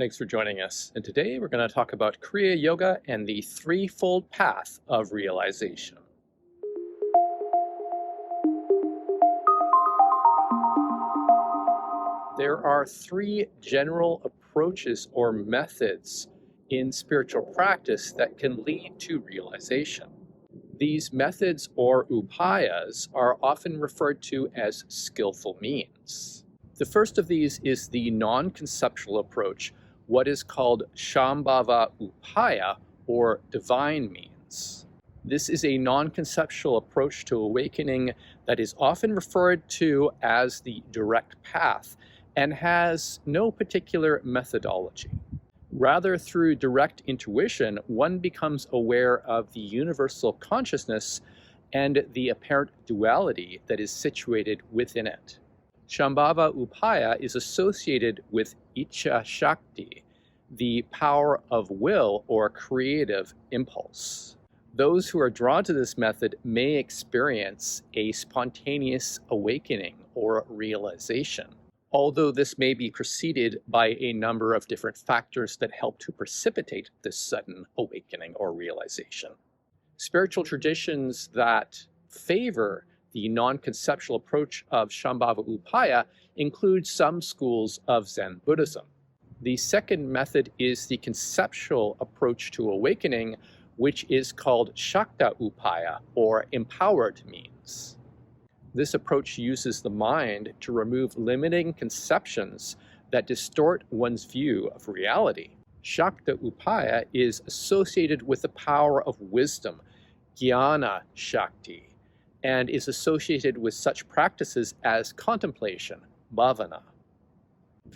Thanks for joining us. And today we're going to talk about Kriya Yoga and the threefold path of realization. There are three general approaches or methods in spiritual practice that can lead to realization. These methods or upayas are often referred to as skillful means. The first of these is the non-conceptual approach, what is called Shambhavopaya or divine means. This is a non-conceptual approach to awakening that is often referred to as the direct path and has no particular methodology. Rather, through direct intuition, one becomes aware of the universal consciousness and the apparent duality that is situated within it. Shambhavopaya is associated with Icha Shakti, the power of will or creative impulse. Those who are drawn to this method may experience a spontaneous awakening or realization, although this may be preceded by a number of different factors that help to precipitate this sudden awakening or realization. Spiritual traditions that favor the non-conceptual approach of Shambhavopaya include some schools of Zen Buddhism. The second method is the conceptual approach to awakening, which is called Shaktopaya or empowered means. This approach uses the mind to remove limiting conceptions that distort one's view of reality. Shaktopaya is associated with the power of wisdom, Jnana Shakti, and is associated with such practices as contemplation, bhavana.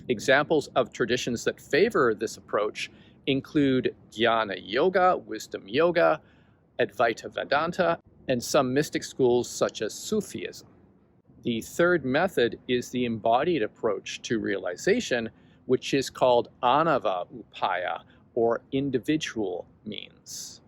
Examples of traditions that favor this approach include Jnana Yoga, Wisdom Yoga, Advaita Vedanta, and some mystic schools such as Sufism. The third method is the embodied approach to realization, which is called Anavopaya or individual means.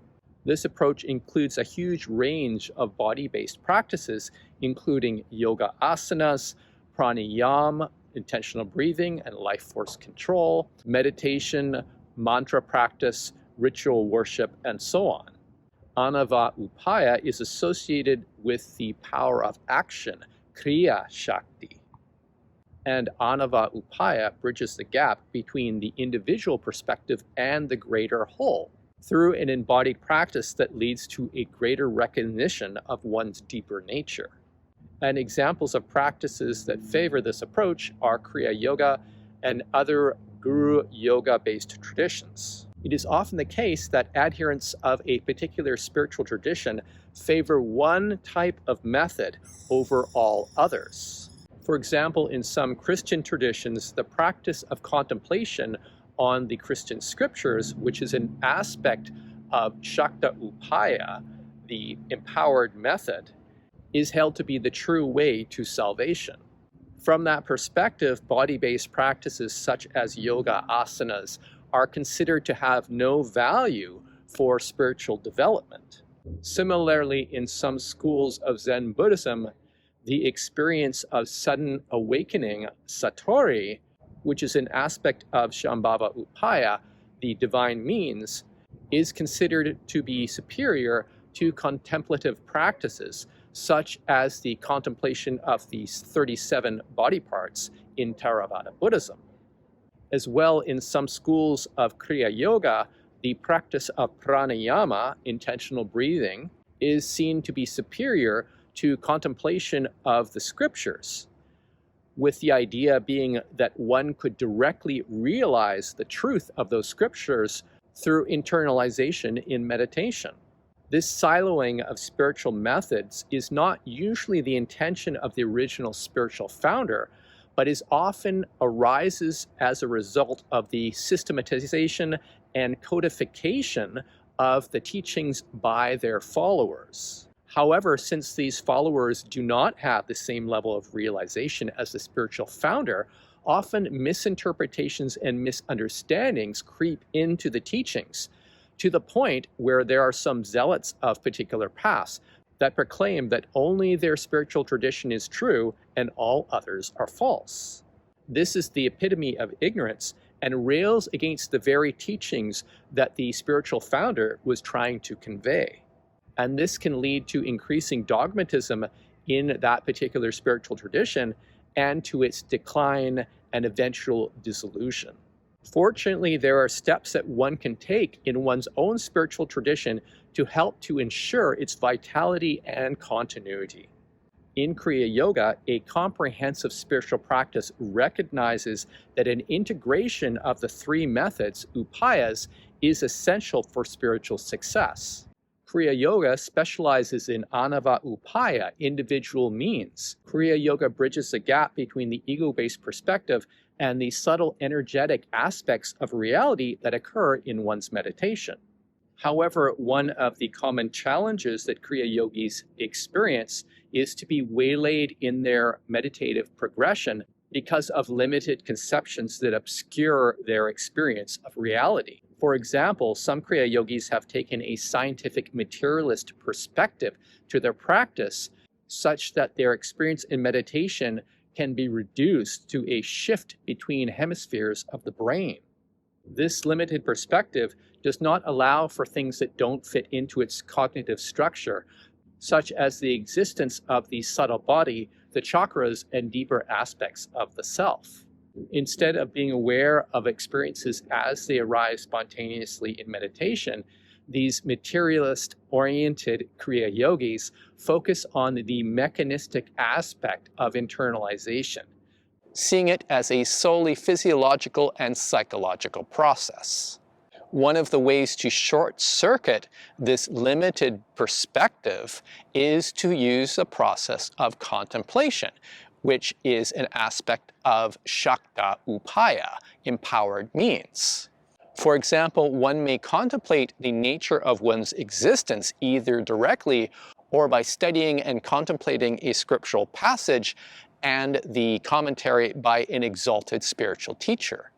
This approach includes a huge range of body-based practices, including yoga asanas, pranayama, intentional breathing and life force control, meditation, mantra practice, ritual worship, and so on. Anavopaya is associated with the power of action, Kriya Shakti. And Anavopaya bridges the gap between the individual perspective and the greater whole, through an embodied practice that leads to a greater recognition of one's deeper nature. And examples of practices that favor this approach are Kriya Yoga and other Guru Yoga-based traditions. It is often the case that adherents of a particular spiritual tradition favor one type of method over all others. For example, in some Christian traditions, the practice of contemplation on the Christian scriptures, which is an aspect of Shaktopaya, the empowered method, is held to be the true way to salvation. From that perspective, body-based practices such as yoga asanas are considered to have no value for spiritual development. Similarly, in some schools of Zen Buddhism, the experience of sudden awakening, satori, which is an aspect of Shambhavopaya, the divine means, is considered to be superior to contemplative practices, such as the contemplation of the 37 body parts in Theravada Buddhism. As well, in some schools of Kriya Yoga, the practice of pranayama, intentional breathing, is seen to be superior to contemplation of the scriptures, with the idea being that one could directly realize the truth of those scriptures through internalization in meditation. This siloing of spiritual methods is not usually the intention of the original spiritual founder, but is often arises as a result of the systematization and codification of the teachings by their followers. However, since these followers do not have the same level of realization as the spiritual founder, often misinterpretations and misunderstandings creep into the teachings, to the point where there are some zealots of particular paths that proclaim that only their spiritual tradition is true and all others are false. This is the epitome of ignorance and rails against the very teachings that the spiritual founder was trying to convey. And this can lead to increasing dogmatism in that particular spiritual tradition and to its decline and eventual dissolution. Fortunately, there are steps that one can take in one's own spiritual tradition to help to ensure its vitality and continuity. In Kriya Yoga, a comprehensive spiritual practice recognizes that an integration of the three methods, upayas, is essential for spiritual success. Kriya Yoga specializes in Anavopaya, individual means. Kriya Yoga bridges the gap between the ego-based perspective and the subtle energetic aspects of reality that occur in one's meditation. However, one of the common challenges that Kriya Yogis experience is to be waylaid in their meditative progression because of limited conceptions that obscure their experience of reality. For example, some Kriya Yogis have taken a scientific materialist perspective to their practice such that their experience in meditation can be reduced to a shift between hemispheres of the brain. This limited perspective does not allow for things that don't fit into its cognitive structure, such as the existence of the subtle body, the chakras, and deeper aspects of the self. Instead of being aware of experiences as they arise spontaneously in meditation, these materialist-oriented Kriya Yogis focus on the mechanistic aspect of internalization, seeing it as a solely physiological and psychological process. One of the ways to short-circuit this limited perspective is to use the process of contemplation, which is an aspect of Shaktopaya, empowered means. For example, one may contemplate the nature of one's existence either directly or by studying and contemplating a scriptural passage and the commentary by an exalted spiritual teacher.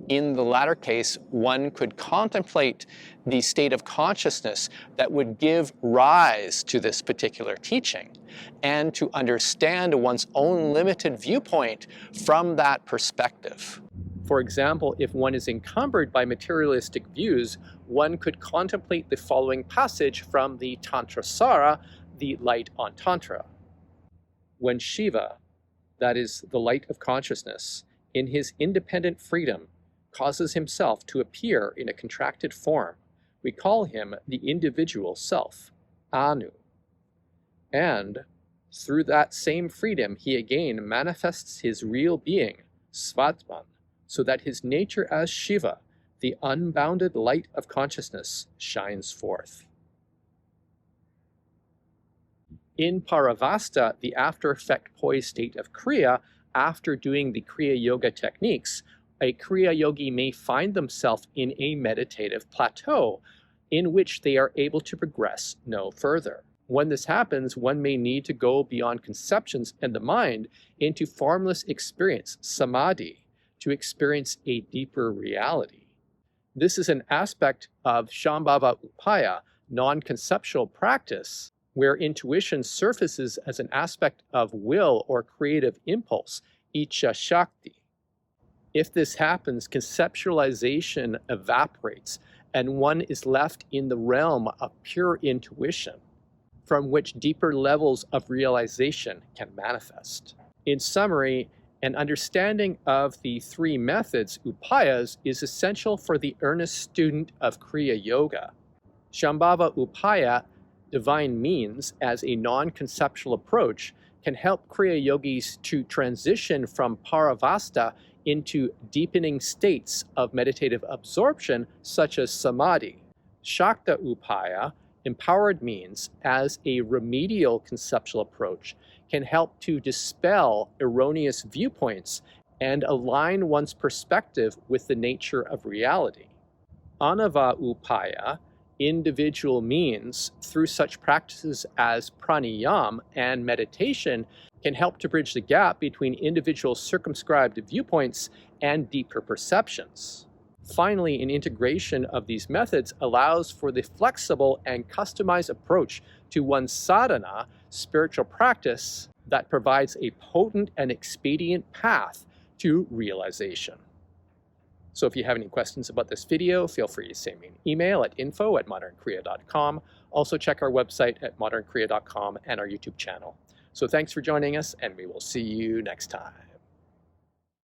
In the latter case, one could contemplate the state of consciousness that would give rise to this particular teaching, and to understand one's own limited viewpoint from that perspective. For example, if one is encumbered by materialistic views, one could contemplate the following passage from the Tantrasara, the Light on Tantra. When Shiva, that is, the light of consciousness, in his independent freedom, causes himself to appear in a contracted form, we call him the individual self, Anu. And through that same freedom, he again manifests his real being, Svatman, so that his nature as Shiva, the unbounded light of consciousness, shines forth. In Paravasta, the after-effect poised state of Kriya, after doing the Kriya Yoga techniques, a Kriya Yogi may find themselves in a meditative plateau in which they are able to progress no further. When this happens, one may need to go beyond conceptions and the mind into formless experience, samadhi, to experience a deeper reality. This is an aspect of Shambhavopaya, non-conceptual practice, where intuition surfaces as an aspect of will or creative impulse, Icha Shakti. If this happens, conceptualization evaporates, and one is left in the realm of pure intuition, from which deeper levels of realization can manifest. In summary, an understanding of the three methods, upayas, is essential for the earnest student of Kriya Yoga. Shambhavopaya, divine means, as a non-conceptual approach, can help Kriya Yogis to transition from paravasta into deepening states of meditative absorption, such as samadhi. Shaktopaya, empowered means, as a remedial conceptual approach, can help to dispel erroneous viewpoints and align one's perspective with the nature of reality. Anavopaya, individual means, through such practices as pranayama and meditation, can help to bridge the gap between individual circumscribed viewpoints and deeper perceptions. Finally, an integration of these methods allows for the flexible and customized approach to one's sadhana, spiritual practice, that provides a potent and expedient path to realization. So if you have any questions about this video, feel free to send me an email at info@modernkriya.com. Also check our website at modernkriya.com and our YouTube channel. So thanks for joining us, and we will see you next time.